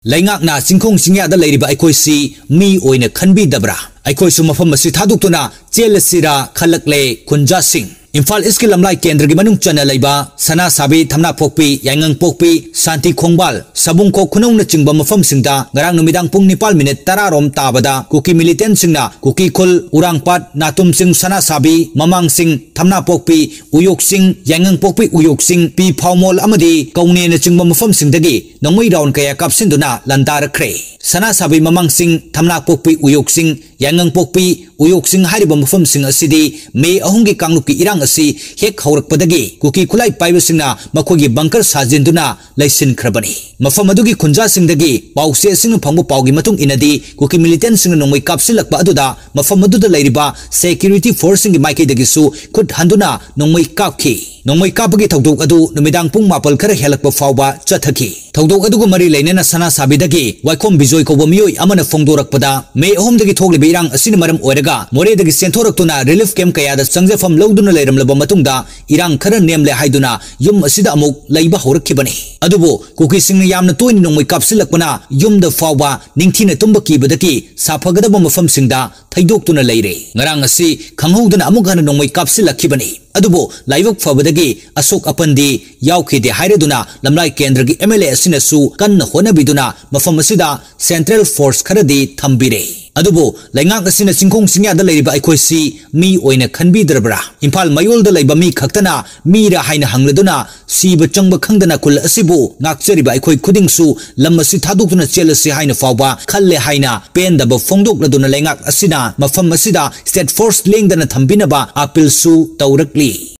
Laingakna singkhong singya da leiriba aikoisi mi oina khanbidabra aikoisu mafam asi thadukuna chelasira khalakle khunja sing Imphal East Lamlai Kendra gi manung chana leiba sana sabi thamna pokpi yangang pokpi santi khongbal sabung ko khunong na chingba mafam singda ngarang numidang pung 9 10 rom tabada kuki militant singna kuki khul urangpat natum sing sana sabi mamang sing thamna pokpi uyok sing yangang pokpi uyok sing pi phawmol amadi kaune na chingba mafam singdagi nongmoi round kaya kapsinduna landar khre sana sabi mamang sing thamna pokpi uyok sing yangang pokpi uyok sing hariba mafam sing asidi me ahungi kangluki irang asi hek haurakpadagi kuki khulai paiba singna makhogi bunker sajinduna laisin khrabani mafam adugi khunja singdagi pause sing phangbu paugi matung inadi kuki militant sing nongmai kapsilakpa aduda mafam aduda leiriba security force sing maike dagi su khut handuna nongmai kapki nongmai kapagi thawdok adu numidang pung mapal khara helakpa fawba chathaki thawdok adugu mari leinena sana sabidagi waikhom bijoy koba miyoi amana phongdorakpada me ahom dagi thokliba irang asina maram oiraga more dagi senthoroktuna relief camp kayada sangjafam lawduna leiramlaba matungda irang khara nemle haiduna yum asida amuk leiba horakhibani adubu kuki singna yamna toini nongmai kapsilakpana yumda fawba ningthina tumba kibadaki safagadaba mafam singda thaidokuna leire ngarang asi khanghouduna amuk hana nongmai kapsilakhibani adubo laibak fabadagi asok apandi yaukide haireduna lamlai kendragi MLA asinasu kanna honabiduna mafam asida central force kharadi thambire adubo laingak asina singkhong singya da leiba aikoisi mi oina khanbidrabra Imphal mayol da leiba mi khaktana mira haina hangladuna siba changba khangdana kul asibu ngakchariba aikoi khudingsu lamasi thadukuna chelasi haina fawba khalle haina pendaba phongdokladuna laingak asina mafam asida state force lengdana thambinaba appeal su taurakli